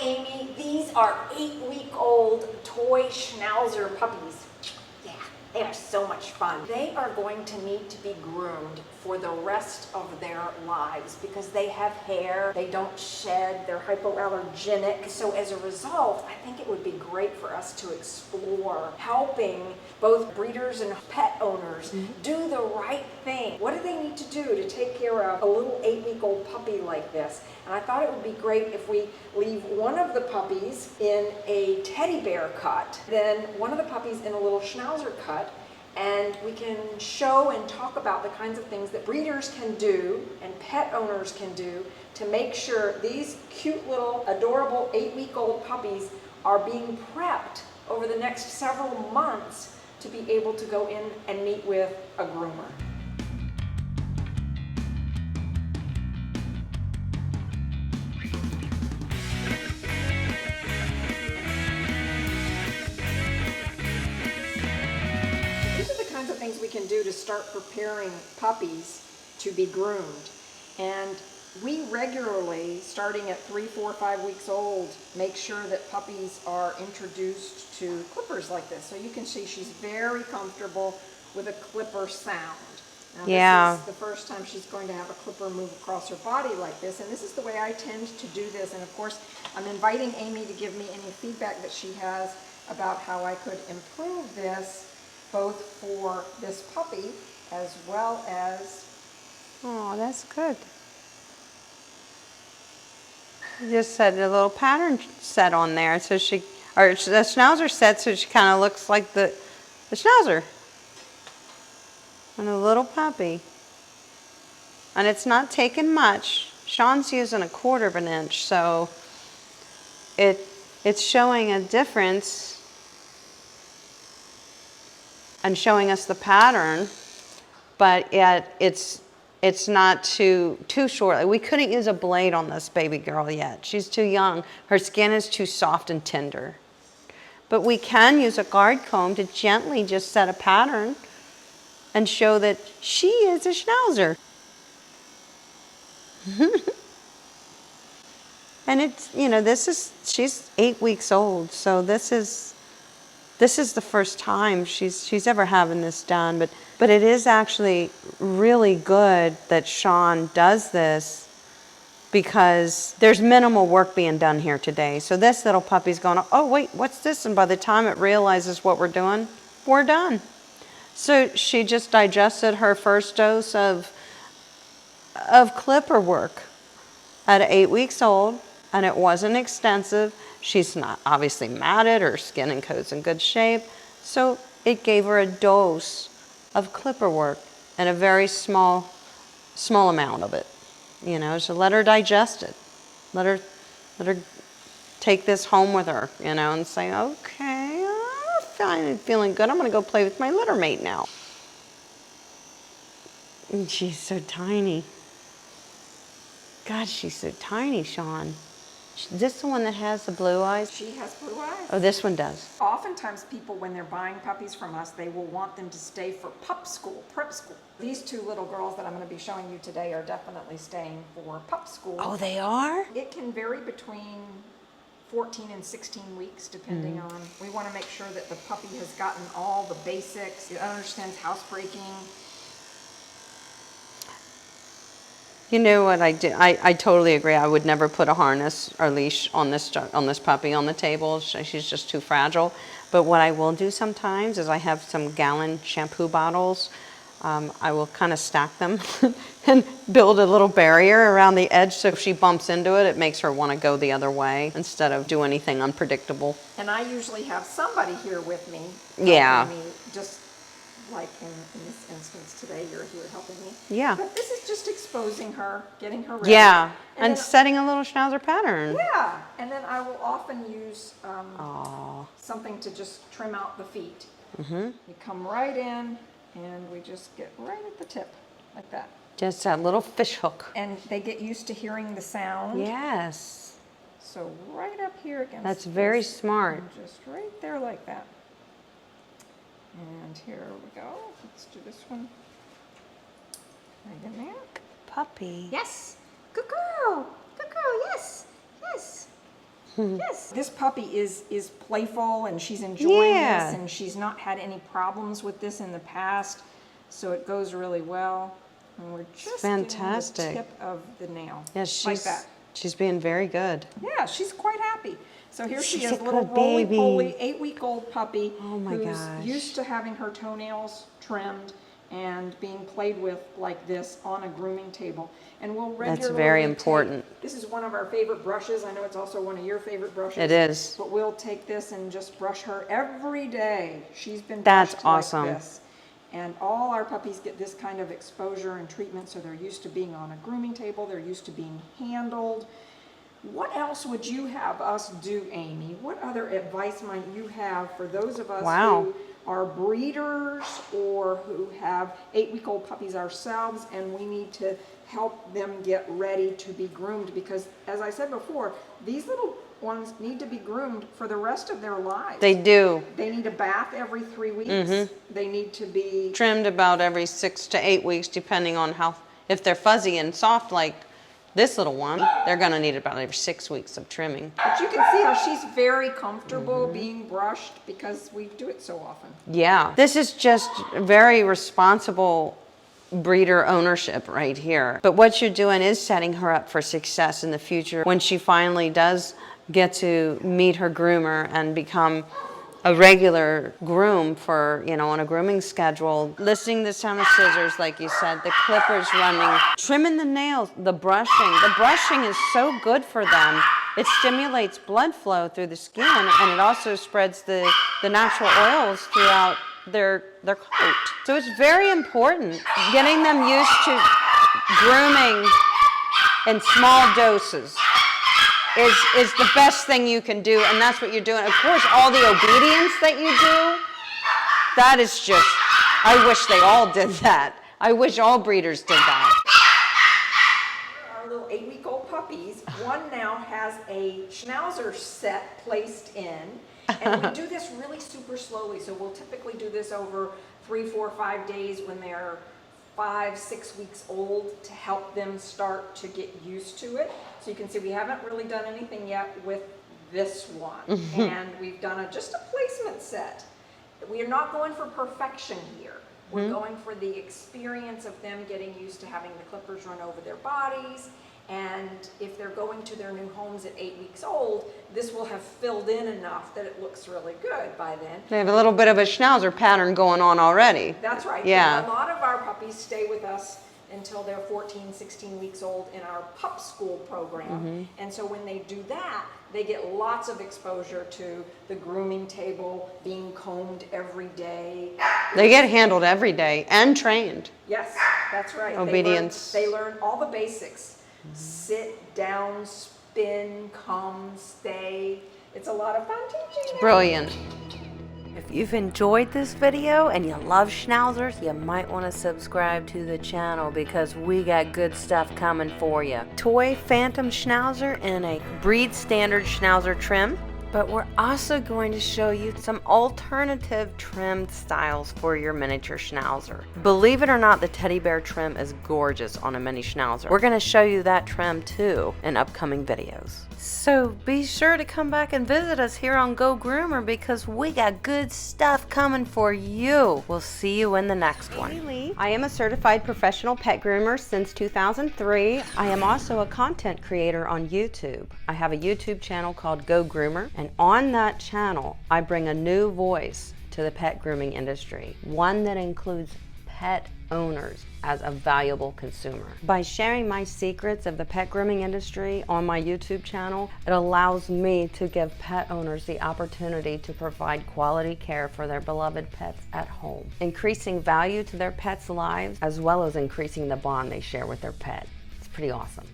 Amy. These are 8-week-old Toy Schnauzer puppies. Yeah, they are so much fun. They are going to need to be groomed for the rest of their lives because they have hair, they don't shed, they're hypoallergenic. So as a result, I think it would be great for us to explore helping both breeders and pet owners do the right thing. What do they need to do to take care of a little 8-week-old puppy like this? And I thought it would be great if we leave one of the puppies in a teddy bear cut, then one of the puppies in a little schnauzer cut, and we can show and talk about the kinds of things that breeders can do and pet owners can do to make sure these cute little adorable 8-week-old puppies are being prepped over the next several months to be able to go in and meet with a groomer. Things we can do to start preparing puppies to be groomed. And we regularly, starting at 3, 4, 5 weeks old, make sure that puppies are introduced to clippers like this. So you can see she's very comfortable with a clipper sound. Now, this is the first time she's going to have a clipper move across her body like this, and this is the way I tend to do this. And of course, I'm inviting Amy to give me any feedback that she has about how I could improve this, both for this puppy as well as... Oh, that's good. You just set a little pattern set on there, so she, or the schnauzer set, so she kind of looks like the schnauzer. And a little puppy. And it's not taking much. Shawn's using 1/4 of an inch, so it's showing a difference and showing us the pattern, but yet it's not too short. Like, we couldn't use a blade on this baby girl yet. She's too young. Her skin is too soft and tender. But we can use a guard comb to gently just set a pattern and show that she is a schnauzer. And it's, you know, she's 8 weeks old, so this is the first time she's ever having this done, but it is actually really good that Shawn does this because there's minimal work being done here today. So this little puppy's going, oh wait, what's this? And by the time it realizes what we're doing, we're done. So she just digested her first dose of clipper work at 8 weeks old, and it wasn't extensive. She's not obviously matted, her skin and coat's in good shape. So it gave her a dose of clipper work and a very small amount of it. You know, so let her digest it. Let her take this home with her, you know, and say, okay, I'm feeling good. I'm gonna go play with my litter mate now. And she's so tiny. God, she's so tiny, Shawn. Is this the one that has the blue eyes? She has blue eyes. Oh, this one does. Oftentimes people, when they're buying puppies from us, they will want them to stay for pup school, prep school. These 2 little girls that I'm going to be showing you today are definitely staying for pup school. Oh, they are? It can vary between 14 and 16 weeks, depending on. We want to make sure that the puppy has gotten all the basics. It understands housebreaking. You know what I do? I totally agree. I would never put a harness or leash on this puppy on the table. She's just too fragile. But what I will do sometimes is I have some gallon shampoo bottles. I will kind of stack them and build a little barrier around the edge, so if she bumps into it, it makes her want to go the other way instead of do anything unpredictable. And I usually have somebody here with me. Yeah. Me, just like in this instance today, you're here helping me. Yeah. But this is just exposing her, getting her ready. Yeah, and setting a little schnauzer pattern. Yeah, and then I will often use something to just trim out the feet. You come right in, and we just get right at the tip, like that. Just that little fish hook. And they get used to hearing the sound. Yes. So right up here against That's very smart. Just right there like that. And here we go. Let's do this one. Right in there. Puppy. Yes. Good girl. Good girl. Yes. Yes. Yes, this puppy is playful and she's enjoying Yeah. this, and she's not had any problems with this in the past, so it goes really well. And we're just fantastic. getting the tip of the nail. Yeah, like that. she's being very good. Yeah, she's quite happy. So here she She's is, a little good roly-poly, baby. 8-week-old puppy Oh my who's gosh. used to having her toenails trimmed and being played with like this on a grooming table. And we'll regularly very take- important. This is one of our favorite brushes. I know it's also one of your favorite brushes. It is. But we'll take this and just brush her every day. She's been That's brushed awesome. like this. And all our puppies get this kind of exposure and treatment, so they're used to being on a grooming table. They're used to being handled. What else would you have us do, Amy? What other advice might you have for those of us who are breeders or who have 8-week-old puppies ourselves, and we need to help them get ready to be groomed? Because, as I said before, these little ones need to be groomed for the rest of their lives. They do. They need a bath every 3 weeks. They need to be Trimmed about every 6 to 8 weeks, depending on if they're fuzzy and soft like this little one, they're gonna need about every 6 weeks of trimming. But you can see how she's very comfortable being brushed because we do it so often. Yeah, this is just very responsible breeder ownership right here. But what you're doing is setting her up for success in the future when she finally does get to meet her groomer and become a regular groom for, on a grooming schedule. Listening to the sound of scissors, like you said, the clippers running, trimming the nails, the brushing. The brushing is so good for them. It stimulates blood flow through the skin, and it also spreads the natural oils throughout their coat. So it's very important getting them used to grooming in small doses is the best thing you can do, and that's what you're doing. Of course, all the obedience that you do, that is just, I wish they all did that. I wish all breeders did that. Our little 8-week-old puppies, one now has a Schnauzer set placed in, and we do this really super slowly. So we'll typically do this over 3, 4, 5 days when they're 5, 6 weeks old to help them start to get used to it. So you can see we haven't really done anything yet with this one. And we've done just a placement set. We are not going for perfection here. We're going for the experience of them getting used to having the clippers run over their bodies. And if they're going to their new homes at 8 weeks old, this will have filled in enough that it looks really good by then. They have a little bit of a Schnauzer pattern going on already. That's right. Yeah. A lot of our puppies stay with us until they're 14, 16 weeks old in our pup school program. And so when they do that, they get lots of exposure to the grooming table, being combed every day. They get handled every day and trained. Yes, that's right. Obedience. They learn all the basics. Sit, down, spin, come, stay. It's a lot of fun teaching them. Brilliant. If you've enjoyed this video and you love Schnauzers, you might want to subscribe to the channel because we got good stuff coming for you. Toy Phantom Schnauzer in a breed standard Schnauzer trim, but we're also going to show you some alternative trimmed styles for your miniature Schnauzer. Believe it or not, the teddy bear trim is gorgeous on a mini Schnauzer. We're going to show you that trim too in upcoming videos. So be sure to come back and visit us here on Go Groomer because we got good stuff coming for you. We'll see you in the next one. I am a certified professional pet groomer since 2003. I am also a content creator on YouTube. I have a YouTube channel called Go Groomer, and on that channel, I bring a new voice to the pet grooming industry, one that includes pet owners as a valuable consumer. By sharing my secrets of the pet grooming industry on my YouTube channel, it allows me to give pet owners the opportunity to provide quality care for their beloved pets at home, increasing value to their pets' lives, as well as increasing the bond they share with their pet. It's pretty awesome.